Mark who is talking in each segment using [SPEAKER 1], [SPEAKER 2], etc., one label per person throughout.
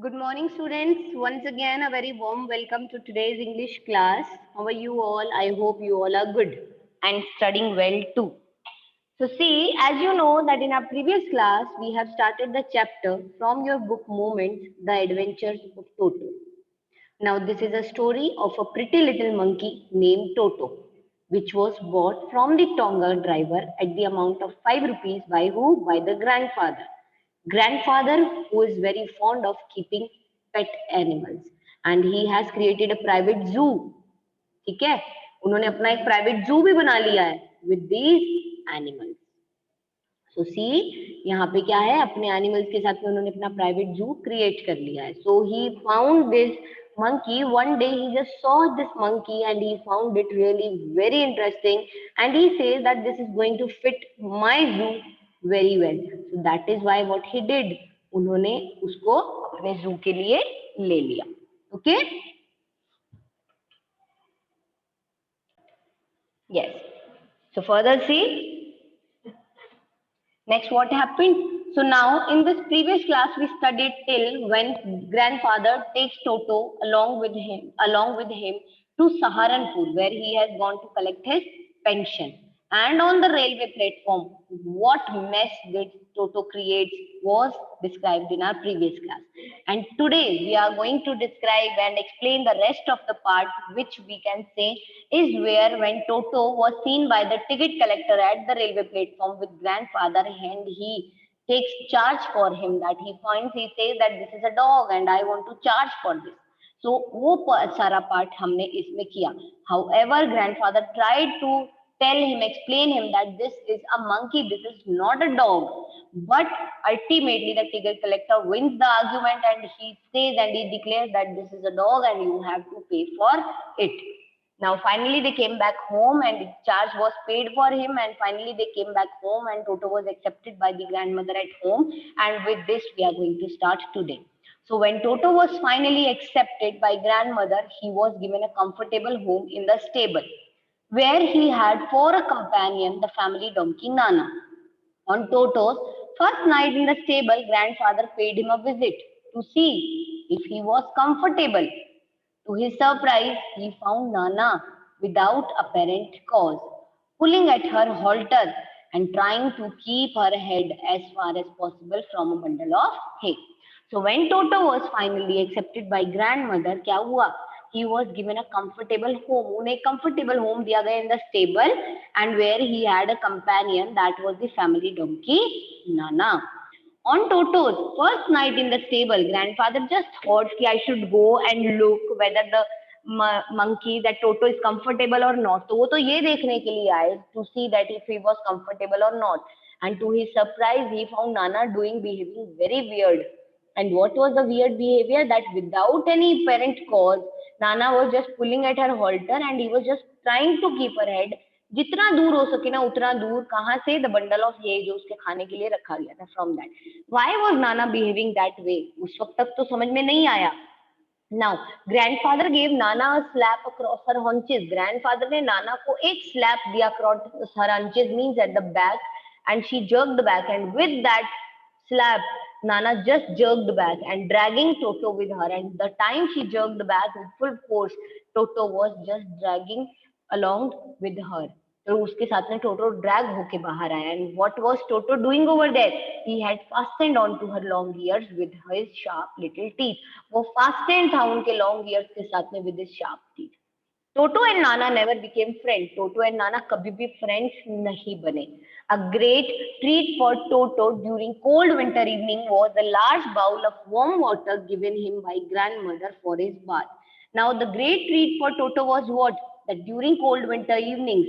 [SPEAKER 1] Good morning, students. Once again, a very warm welcome to today's English class. How are you all? I hope you all are good and studying well too. So, see, as you know, that in our previous class, we have started the chapter from your book Moments, The Adventures of Toto. Now, this is a story of a pretty little monkey named Toto, which was bought from the Tonga driver at the amount of 5 rupees by who? By the grandfather. Grandfather who is very fond of keeping pet animals and he has created a private zoo. ठीक है, उन्होंने अपना एक private जू भी बना लिया है with these animals. सो सी यहाँ पे क्या है, अपने एनिमल्स के साथ में उन्होंने अपना प्राइवेट जू क्रिएट कर लिया है. So he found this monkey. One day he just saw this monkey and he found it really very interesting and he says that this is going to fit my zoo very well. So that is why what he did, उन्होंने उसको अपने जू के लिए ले लिया. Okay, yes. So further see next what happened. So now in this previous class we studied till when grandfather takes Toto along with him to Saharanpur where he has gone to collect his pension. And on the railway platform, what mess did Toto create was described in our previous class. And today we are going to describe and explain the rest of the part, which we can say is where when Toto was seen by the ticket collector at the railway platform with grandfather and he takes charge for him, that he says that this is a dog and I want to charge for this. So वो सारा part हमने इसमें किया. However, grandfather tried to tell him, explain him that this is a monkey, this is not a dog. But ultimately, the ticket collector wins the argument and he says and he declares that this is a dog and you have to pay for it. Now, finally, they came back home and the charge was paid for him. And finally, they came back home and Toto was accepted by the grandmother at home. And with this, we are going to start today. So, when Toto was finally accepted by grandmother, he was given a comfortable home in the stable where he had for a companion the family donkey Nana. On Toto's first night in the stable, grandfather paid him a visit to see if he was comfortable. To his surprise, he found Nana without apparent cause, pulling at her halter and trying to keep her head as far as possible from a bundle of hay. So when Toto was finally accepted by grandmother, क्या हुआ? He was given a comfortable home. उन्हें एक comfortable home दिया गया in the stable and where he had a companion, that was the family donkey Nana. On Toto's first night in the stable, grandfather just thought that I should go and look whether the monkey, that Toto is comfortable or not. तो वो तो ये देखने के लिए आए to see that if he was comfortable or not. And to his surprise, he found Nana behaving very weird. And what was the weird behavior? That without any apparent cause, Nana was just pulling at her halter and he was just trying to keep her head जितना दूर हो सके ना उतना दूर. कहाँ से? The bundle of ये जो उसके खाने के लिए रखा गया था. From that. Why was Nana behaving that way? उस वक्त तक तो समझ में नहीं आया. Now grandfather gave Nana a slap across her haunches. Grandfather ने नाना को एक स्लैप दिया across her haunches means at the back and she jerked back and with that slap, Nana just jerked back and dragging Toto with her. And the time she jerked back with full force, Toto was just dragging along with her. तो उसके साथ में टोटो drag होके बाहर आया. And what was Toto doing over there? He had fastened on to her long ears with his sharp little teeth. वो fastened था उनके लॉन्ग ईयर्स के साथ में with his sharp teeth. Toto and Nana never became friends. Toto and Nana कभी भी friends नहीं बने. A great treat for Toto during cold winter evening was a large bowl of warm water given him by grandmother for his bath. Now the great treat for Toto was what? That during cold winter evenings,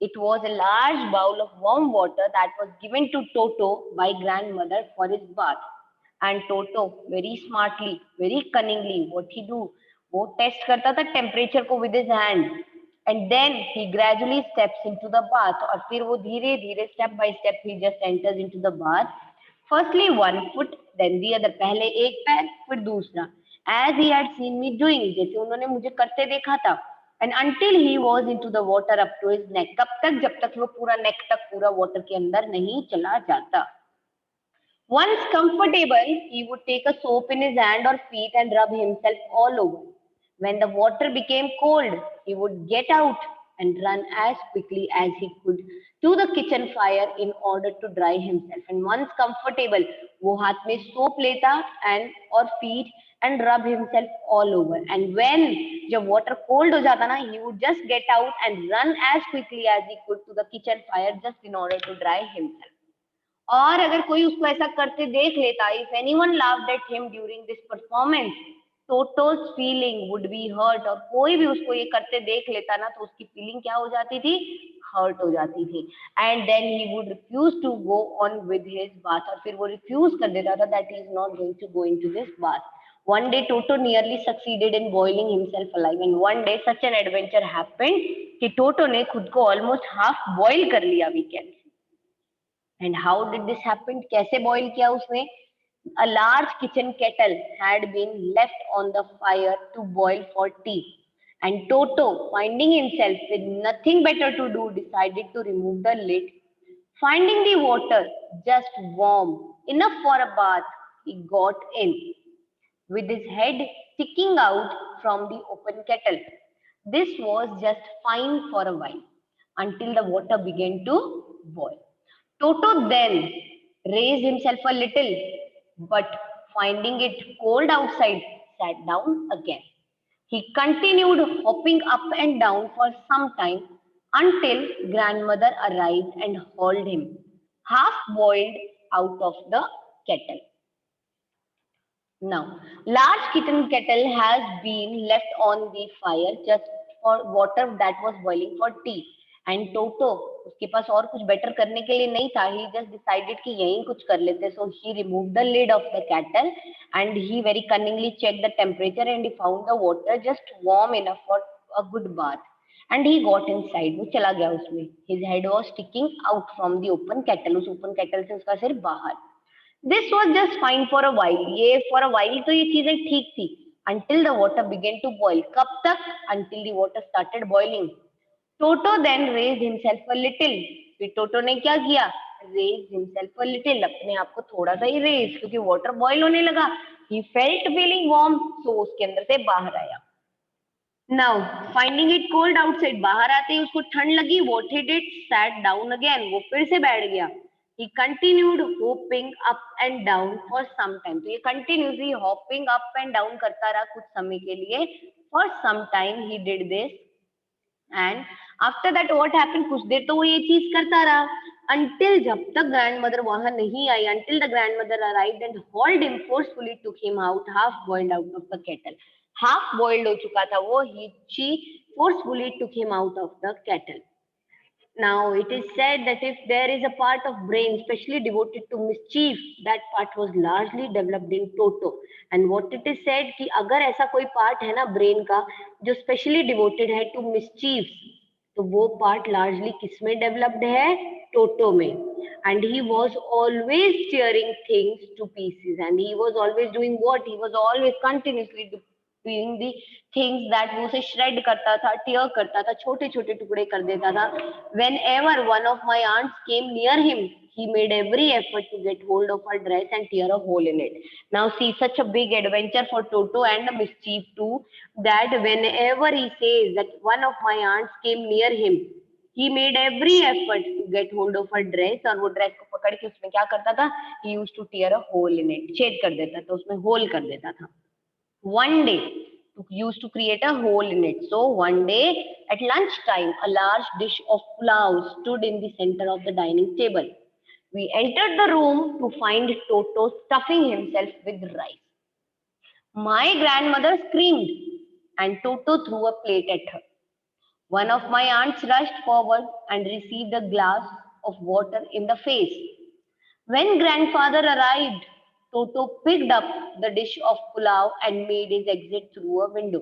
[SPEAKER 1] it was a large bowl of warm water that was given to Toto by grandmother for his bath. And Toto very smartly, very cunningly, what he do? वो test करता था temperature को with his hand and then he gradually steps into the bath. और फिर वो धीरे धीरे step by step he just enters into the bath. Firstly one foot then the other. पहले एक पैर फिर दूसरा. As he had seen me doing, जैसे उन्होंने मुझे करते देखा था. And until he was into the water up to his neck. कब तक? जब तक वो पूरा नेक तक पूरा वाटर के अंदर नहीं चला जाता. Once comfortable, he would take a soap in his hand or feet and rub himself all over. When the water became cold, he would get out and run as quickly as he could to the kitchen fire in order to dry himself. And once comfortable, वो हाथ में soap लेता and or feet and rub himself all over. And when जब water cold हो जाता ना, he would just get out and run as quickly as he could to the kitchen fire just in order to dry himself. और अगर कोई उसको ऐसा करते देख लेता, if anyone laughed at him during this performance, Toto's feeling would be hurt. और कोई भी उसको ये करते देख लेता ना, तो उसकी फीलिंग क्या हो जाती थी? हर्ट हो जाती थी. And then he would refuse to go on with his bath. और फिर वो रिफ्यूज कर देता था that he is not going to go into this bath. One day Toto nearly succeeded in boiling himself alive, and one day such an adventure happened कि टोटो ने खुद को almost half boil कर लिया, we can say. And how did this happen? कैसे boil किया उसने? A large kitchen kettle had been left on the fire to boil for tea. And Toto, finding himself with nothing better to do, decided to remove the lid. Finding the water just warm enough for a bath, he got in, with his head sticking out from the open kettle. This was just fine for a while, until the water began to boil. Toto then raised himself a little, but finding it cold outside, sat down again. He continued hopping up and down for some time until grandmother arrived and hauled him, half boiled, out of the kettle. Now, large kitchen kettle has been left on the fire just for water that was boiling for tea. And Toto, उसके पास और कुछ better करने के लिए नहीं था. He just decided कि यहीं कुछ कर लेते. So he removed the lid of the kettle and he very cunningly checked the temperature and he found the water just warm enough for a good bath. And he got inside. वो चला गया उसमें. His head was sticking out from the open kettle. उस open kettle से उसका सिर बाहर. This was just fine for a while. ये for a while तो ये चीजें ठीक थी. Until the water began to boil. कब तक? Until the water started boiling. Toto then raised himself a little. फिर टोटो ने क्या किया? Raised himself a little. अपने आप को थोड़ा सा ही raise, क्योंकि water boil होने लगा. He felt feeling warm, so उसके अंदर से बाहर आया. Now, finding it cold outside, बाहर आते ही उसको ठंड लगी. What he did? Sat down again. वो फिर से बैठ गया. He continued hopping up and down for some time. तो ये continuously hopping up and down करता रहा कुछ समय के लिए. For some time he did this. And after that what happened? कुछ देर तो वो ये चीज करता रहा. Until जब तक grandmother वहां नहीं आई. Until the grandmother arrived and hauled him, forcefully took him out, half boiled, out of the kettle. Half boiled हो चुका था वो. She forcefully took him out of the kettle. Now, it is said that if there is a part of brain specially devoted to mischief, that part was largely developed in Toto. And what it is said कि अगर ऐसा कोई part है ना brain का जो specially devoted है to mischief, तो वो part largely किसमें developed है? Toto में. And he was always tearing things to pieces. And he was always doing what? He was always continuously doing the things that वो उसे shred करता था, tear करता था, छोटे छोटे टुकड़े कर देता था. Whenever one of my aunts came near him, he made every effort to get hold of her dress and tear a hole in it. Now see, such a big adventure for Toto and a mischief too, that whenever he says that one of my aunts came near him, he made every effort to get hold of her dress. और वो dress को पकड़ के उसमें क्या करता था? He used to tear a hole in it. छेद कर देता था, उसमें होल कर देता था. One day, used to create a hole in it. So one day at lunchtime, a large dish of pulao stood in the center of the dining table. We entered the room to find Toto stuffing himself with rice. My grandmother screamed and Toto threw a plate at her. One of my aunts rushed forward and received a glass of water in the face. When grandfather arrived, Toto picked up the dish of pulao and made his exit through a window.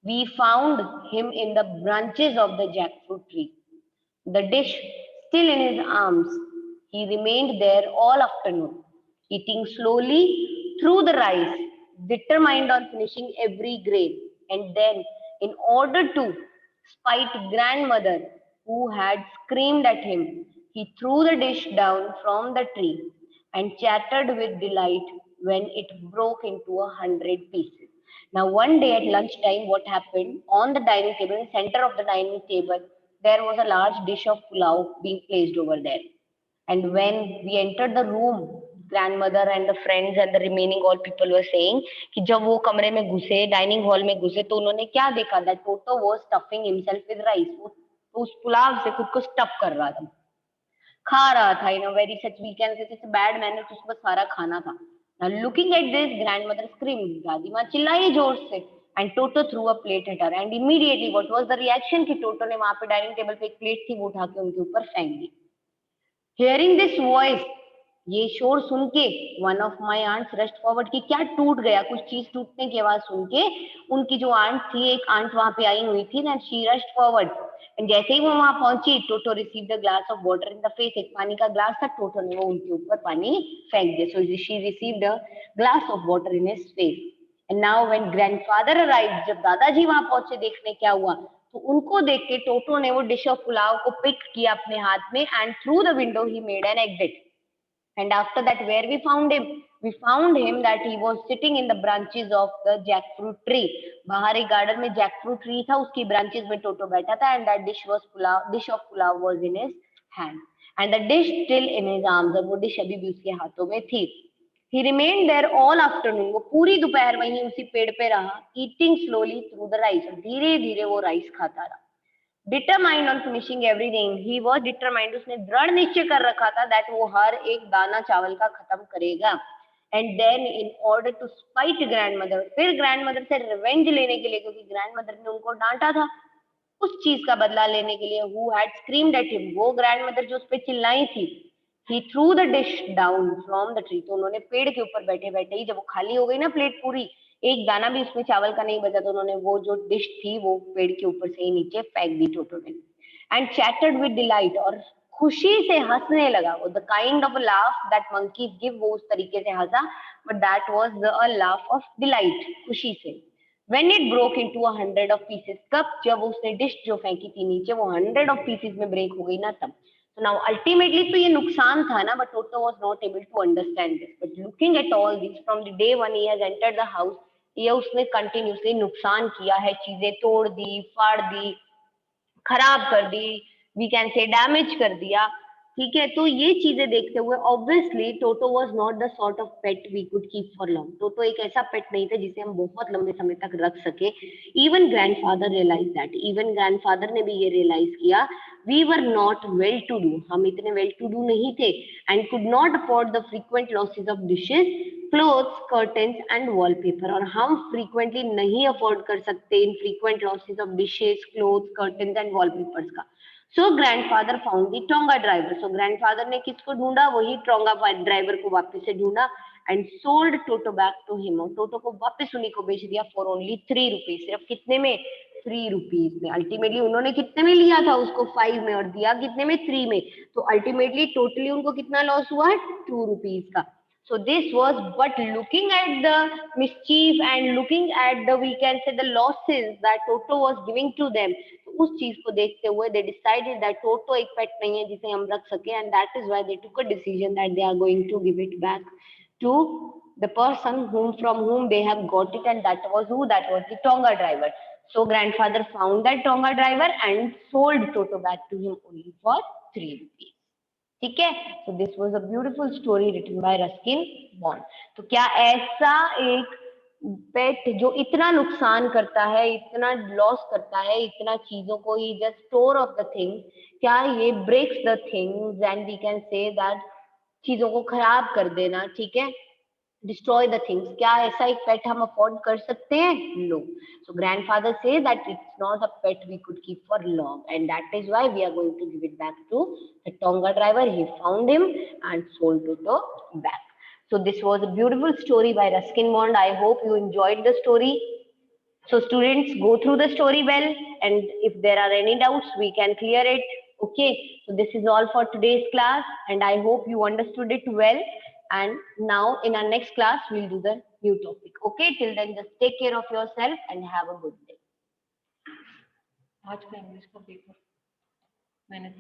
[SPEAKER 1] We found him in the branches of the jackfruit tree, the dish still in his arms. He remained there all afternoon, eating slowly through the rice, determined on finishing every grain. And then, in order to spite grandmother, who had screamed at him, he threw the dish down from the tree. and chattered with delight when it broke into 100 pieces. Now, one day at lunchtime, what happened? On the dining table, in the center of the dining table, there was a large dish of pulao being placed over there. And when we entered the room, grandmother and the friends and the remaining all people were saying कि जब वो कमरे में घुसे, dining hall में घुसे, तो उन्होंने क्या देखा? That Toto was stuffing himself with rice. वो उस पुलाव से खुद को स्टफ कर रहा था, खा रहा था in a very such we can say जैसे बैड मैनर, उसको बस सारा खाना था. Now looking at this, grandmother screamed, दादी माँ चिल्लाई जोर से, and Toto threw a plate at her, and immediately what was the reaction कि टोटो ने वहां पे डाइनिंग टेबल पे एक प्लेट थी वो उठा के उनके ऊपर फेंक दी. Hearing this voice, ये शोर सुन के one of my aunts rushed forward कि क्या टूट गया, कुछ चीज टूटने की आवाज सुन के उनकी जो आंट थी, एक आंट वहां पे आई हुई थी, that she rushed forward. And जैसे ही वो वहां पहुंची, Toto received a glass of water in the face. एक पानी का ग्लास था, टोटो ने वो उनके ऊपर पानी फेंक दिया. So she received a glass of water in his face. And now when grandfather arrived, जब दादाजी वहां पहुंचे देखने क्या हुआ, तो उनको देख के टोटो ने वो डिश ऑफ पुलाव को पिक किया अपने हाथ में, and through the window he made an exit. And after that, where we found him? We found him that he was sitting in the branches of the jackfruit tree. बाहर एक garden में jackfruit tree था, उसकी branches में टोटो बैठा था, and that dish of pulao was in his hand, and the dish still in his arms. और वो dish अभी भी उसके हाथों में थी. He remained there all afternoon. वो पूरी दोपहर वहीं उसी पेड़ पे रहा, eating slowly through the rice. धीरे धीरे वो राइस खाता रहा. Determined on finishing everything, he was determined, उसने दृढ़ निश्चय कर रखा था दैट वो हर एक दाना चावल का खत्म करेगा. And then in order to spite grandmother, फिर ग्रैंडमदर से रिवेंज लेने के लिए, क्योंकि ग्रैंडमदर ने उनको डांटा था, उस चीज का बदला लेने के लिए, who had screamed at him, वो ग्रैंडमदर जो उस पे चिल्लाई थी, he threw the dish down from the tree. तो उन्होंने पेड़ के ऊपर बैठे बैठे ही, जब वो खाली हो गई ना प्लेट पूरी, एक दाना भी उसमें चावल का नहीं बचा, तो उन्होंने वो जो डिश थी वो पेड़ के ऊपर से ही नीचे फेंक दी टोटो ने. एंड चैटर्ड विद डिलाइट, और खुशी से हंसने लगा. वो the kind of laugh that monkeys give, वो उस तरीके से हंसा, but that was the laugh of delight, खुशी से. When it broke into 100 of pieces, कब? जब उसने डिश जो फेंकी थी नीचे वो 100 of pieces में ब्रेक हो गई ना, तब. So now ultimately तो ये नुकसान था ना, but Toto was not able to understand this. But looking at all this from the day one he has entered the house, ये उसने कंटिन्यूसली नुकसान किया है, चीजें तोड़ दी, फाड़ दी, खराब कर दी, वी कैन से डैमेज कर दिया. ठीक है, तो ये चीजें देखते हुए obviously Toto was not the sort of pet we could keep for long. Toto एक ऐसा पेट नहीं था जिसे हम बहुत लंबे समय तक रख सके. Even grandfather realise that, even grandfather ने भी ये रियलाइज किया, we were not well to do, हम इतने वेल टू डू नहीं थे, and could not afford the frequent losses of dishes, clothes, curtains and wallpaper. और हम फ्रीक्वेंटली नहीं अफोर्ड कर सकते इन frequent losses of dishes, clothes, curtains and wallpapers का. So grandfather found the tonga driver. So grandfather ने किसको ढूंढा? वही टोंगा ड्राइवर को वापस से ढूंढा, and sold Toto back to him. Toto को वापस उन्हीं को बेच दिया फॉर ओनली 3 रुपीज. सिर्फ कितने में? 3 रुपीज में. अल्टीमेटली उन्होंने कितने में लिया था उसको? 5 में, और दिया कितने में? 3 में. तो अल्टीमेटली टोटली उनको कितना लॉस हुआ है? 2 रुपीज का. So this was, but looking at the mischief and looking at the, we can say, the losses that Toto was giving to them, तो उस चीज को देखते हुए they decided that Toto एक पेट नहीं है जिसे हम रख सके, and that is why they took a decision that they are going to give it back to the person from whom they have got it, and that was who? That was the Tonga driver. So grandfather found that Tonga driver and sold Toto back to him only for 3 rupees. ठीक है, so this was a beautiful story written by Ruskin Bond. तो क्या ऐसा एक पेट जो इतना नुकसान करता है, इतना लॉस करता है, इतना चीजों को, he just store of the things, क्या ये breaks the things and we can say that, चीजों को खराब कर देना, ठीक है, destroy the things, क्या ऐसा एक पेट हम अफोर्ड कर सकते हैं? No. So grandfather says that it's not a pet we could keep for long, and that is why we are going to give it back to the Tonga driver. He found him and sold Toto back. So this was a beautiful story by Ruskin Bond. I hope you enjoyed the story. So students, go through the story well, and if there are any doubts we can clear it. Okay, so this is all for today's class, and I hope you understood it well. And now in our next class we'll do the new topic. Okay, till then just take care of yourself and have a good day.
[SPEAKER 2] आज का English का paper मैंने तो